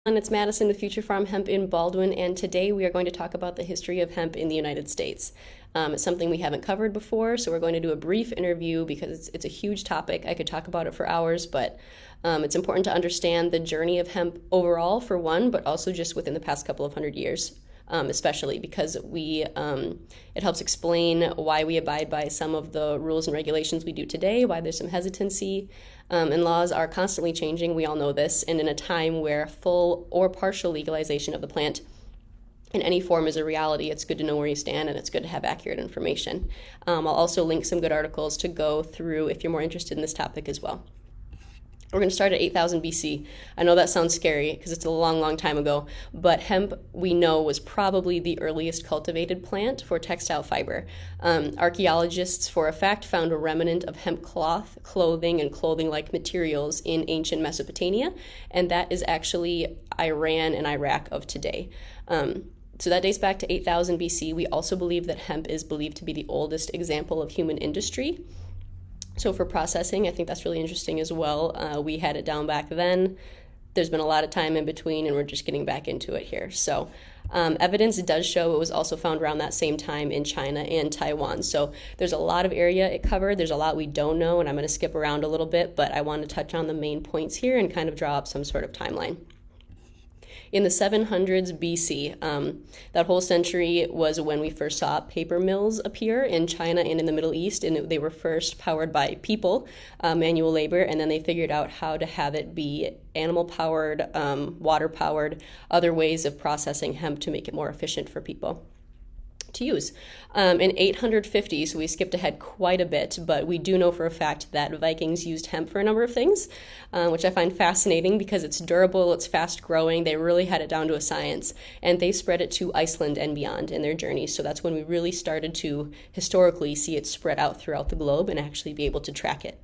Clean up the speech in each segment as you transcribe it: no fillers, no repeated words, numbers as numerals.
And it's Madison with Future Farm Hemp in Baldwin, and today we are going to talk about the history of hemp in the United States. It's something we haven't covered before, so we're going to do a brief interview because it's a huge topic. I could talk about it for hours, but it's important to understand the journey of hemp overall, for one, but also just within the past couple of hundred years. Especially because it helps explain why we abide by some of the rules and regulations we do today, why there's some hesitancy, and laws are constantly changing. We all know this, and in a time where full or partial legalization of the plant in any form is a reality, it's good to know where you stand, and it's good to have accurate information. I'll also link some good articles to go through if you're more interested in this topic as well. We're going to start at 8,000 BC. I know that sounds scary because it's a long, long time ago, but hemp, we know, was probably the earliest cultivated plant for textile fiber. Archaeologists, for a fact, found a remnant of hemp cloth, clothing, and clothing-like materials in ancient Mesopotamia, and that is actually Iran and Iraq of today. So that dates back to 8,000 BC. We also believe that hemp is believed to be the oldest example of human industry. So for processing, I think that's really interesting as well. We had it down back then. There's been a lot of time in between, and we're just getting back into it here. So evidence does show it was also found around that same time in China and Taiwan. So there's a lot of area it covered. There's a lot we don't know, and I'm going to skip around a little bit, but I want to touch on the main points here and kind of draw up some sort of timeline. In the 700s BC, that whole century was when we first saw paper mills appear in China and in the Middle East, and they were first powered by people, manual labor, and then they figured out how to have it be animal-powered, water-powered, other ways of processing hemp to make it more efficient for people to use. In 850, so we skipped ahead quite a bit, but we do know for a fact that Vikings used hemp for a number of things, which I find fascinating because it's durable, it's fast growing, they really had it down to a science, and they spread it to Iceland and beyond in their journey. So that's when we really started to historically see it spread out throughout the globe and actually be able to track it.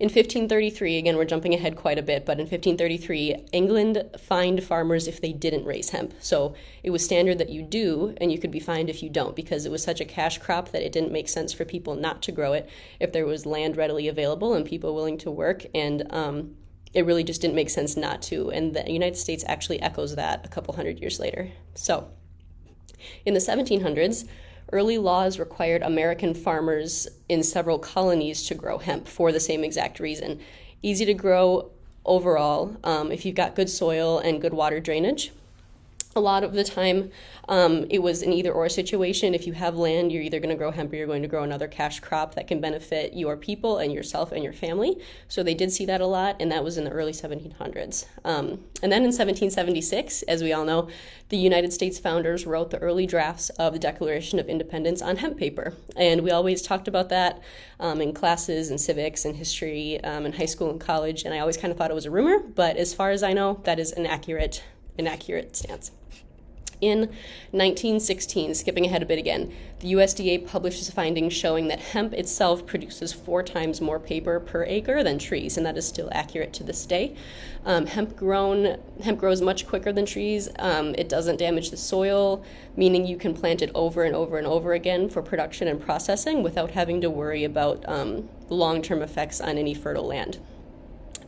In 1533, again, we're jumping ahead quite a bit, but in 1533, England fined farmers if they didn't raise hemp. So it was standard that you do, and you could be fined if you don't, because it was such a cash crop that it didn't make sense for people not to grow it if there was land readily available and people willing to work, and it really just didn't make sense not to. And the United States actually echoes that a couple hundred years later. So in the 1700s, early laws required American farmers in several colonies to grow hemp for the same exact reason. Easy to grow overall if you've got good soil and good water drainage. A lot of the time, it was an either-or situation. If you have land, you're either going to grow hemp or you're going to grow another cash crop that can benefit your people and yourself and your family. So they did see that a lot, and that was in the early 1700s. And then in 1776, as we all know, the United States founders wrote the early drafts of the Declaration of Independence on hemp paper. And we always talked about that in classes and civics and history in high school and college, and I always kind of thought it was a rumor, but as far as I know, that is an accurate stance. In 1916, skipping ahead a bit again, the USDA publishes findings showing that hemp itself produces 4 times more paper per acre than trees, and that is still accurate to this day. Hemp grows much quicker than trees. It doesn't damage the soil, meaning you can plant it over and over and over again for production and processing without having to worry about long-term effects on any fertile land.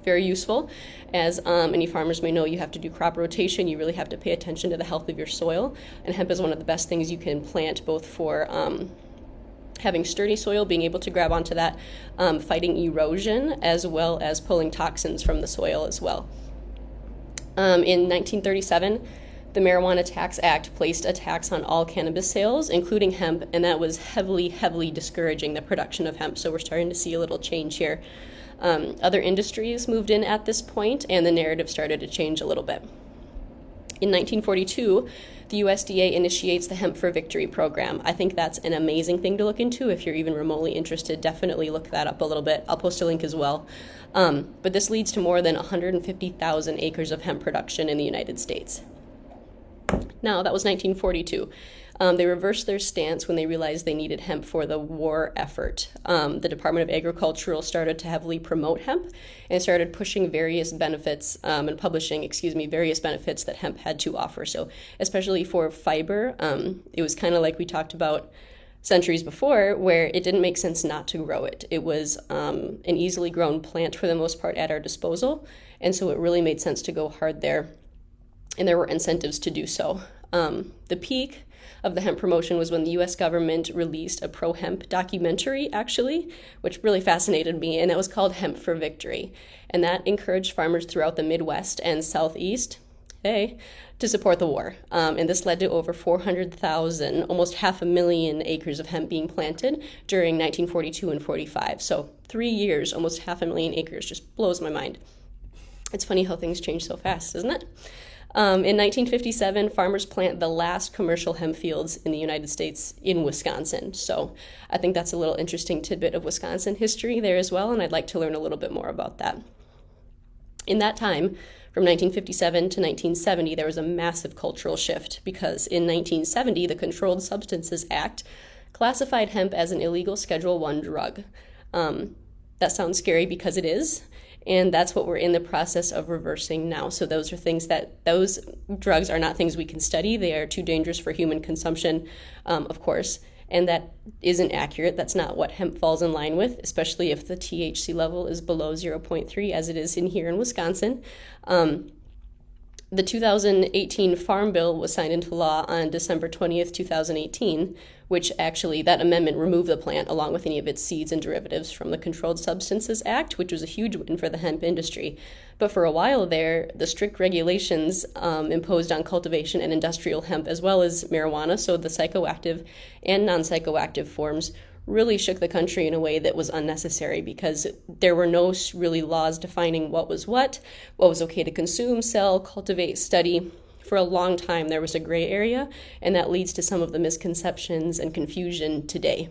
Very useful. As any farmers may know, you have to do crop rotation. You really have to pay attention to the health of your soil. And hemp is one of the best things you can plant, both for having sturdy soil, being able to grab onto that, fighting erosion, as well as pulling toxins from the soil as well. In 1937, the Marijuana Tax Act placed a tax on all cannabis sales, including hemp, and that was heavily, heavily discouraging the production of hemp. So we're starting to see a little change here. Other industries moved in at this point, and the narrative started to change a little bit. In 1942, the USDA initiates the Hemp for Victory program. I think that's an amazing thing to look into. If you're even remotely interested, definitely look that up a little bit. I'll post a link as well. But this leads to more than 150,000 acres of hemp production in the United States. Now, that was 1942. They reversed their stance when they realized they needed hemp for the war effort. The Department of Agriculture started to heavily promote hemp and started pushing various benefits and publishing, various benefits that hemp had to offer. So especially for fiber, it was kind of like we talked about centuries before, where it didn't make sense not to grow it. It was an easily grown plant for the most part at our disposal, and so it really made sense to go hard there, and there were incentives to do so. The peak of the hemp promotion was when the US government released a pro-hemp documentary, actually, which really fascinated me, and that was called Hemp for Victory. And that encouraged farmers throughout the Midwest and Southeast, to support the war. And this led to over 400,000, almost 500,000 acres of hemp being planted during 1942 and 45. So 3 years, almost 500,000 acres, just blows my mind. It's funny how things change so fast, isn't it? In 1957, farmers plant the last commercial hemp fields in the United States in Wisconsin. So I think that's a little interesting tidbit of Wisconsin history there as well, and I'd like to learn a little bit more about that. In that time, from 1957 to 1970, there was a massive cultural shift because in 1970, the Controlled Substances Act classified hemp as an illegal Schedule I drug. That sounds scary because it is. And that's what we're in the process of reversing now. So those drugs are not things we can study. They are too dangerous for human consumption, of course. And that isn't accurate. That's not what hemp falls in line with, especially if the THC level is below 0.3, as it is in here in Wisconsin. The 2018 Farm Bill was signed into law on December 20th, 2018, which actually, that amendment removed the plant along with any of its seeds and derivatives from the Controlled Substances Act, which was a huge win for the hemp industry. But for a while there, the strict regulations imposed on cultivation and industrial hemp, as well as marijuana, so the psychoactive and non-psychoactive forms, really shook the country in a way that was unnecessary because there were no really laws defining what was okay to consume, sell, cultivate, study. For a long time, there was a gray area, and that leads to some of the misconceptions and confusion today,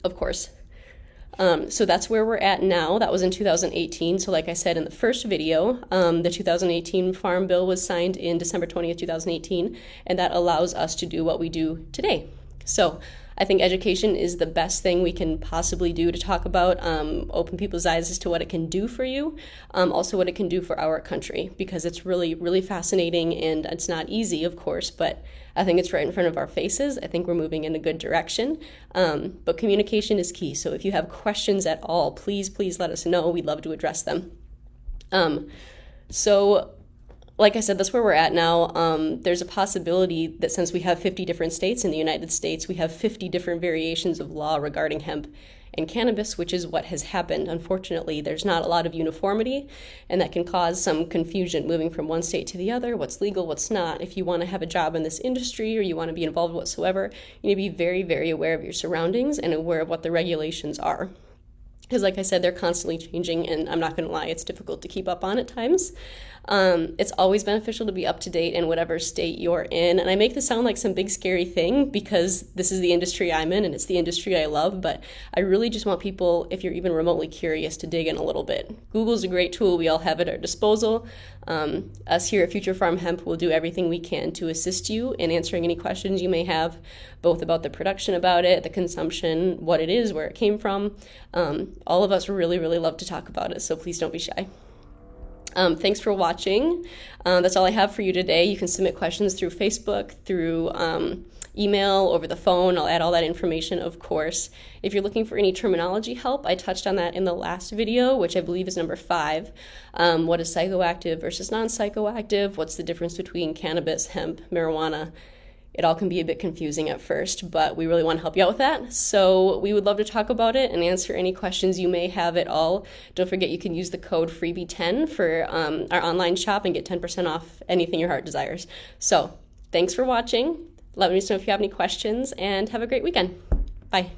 of course. So that's where we're at now. That was in 2018. So like I said in the first video, the 2018 Farm Bill was signed in December 20th, 2018, and that allows us to do what we do today. So I think education is the best thing we can possibly do to talk about, open people's eyes as to what it can do for you, also what it can do for our country, because it's really, really fascinating, and it's not easy, of course, but I think it's right in front of our faces. I think we're moving in a good direction, but communication is key. So if you have questions at all, please let us know. We'd love to address them. Like I said, that's where we're at now. There's a possibility that since we have 50 different states in the United States, we have 50 different variations of law regarding hemp and cannabis, which is what has happened. Unfortunately, there's not a lot of uniformity, and that can cause some confusion moving from one state to the other, what's legal, what's not. If you want to have a job in this industry or you want to be involved whatsoever, you need to be very, very aware of your surroundings and aware of what the regulations are. Because like I said, they're constantly changing, and I'm not going to lie, it's difficult to keep up on at times. It's always beneficial to be up to date in whatever state you're in. And I make this sound like some big scary thing because this is the industry I'm in and it's the industry I love, but I really just want people, if you're even remotely curious, to dig in a little bit. Google's a great tool. We all have it at our disposal. Us here at Future Farm Hemp will do everything we can to assist you in answering any questions you may have, both about the production about it, the consumption, what it is, where it came from. All of us really, really love to talk about it, so please don't be shy. Thanks for watching. That's all I have for you today. You can submit questions through Facebook, through email, over the phone. I'll add all that information, of course. If you're looking for any terminology help, I touched on that in the last video, which I believe is number 5. What is psychoactive versus non-psychoactive? What's the difference between cannabis, hemp, marijuana? It all can be a bit confusing at first, but we really want to help you out with that. So we would love to talk about it and answer any questions you may have at all. Don't forget you can use the code freebie10 for our online shop and get 10% off anything your heart desires. So thanks for watching. Let me know if you have any questions, and have a great weekend. Bye.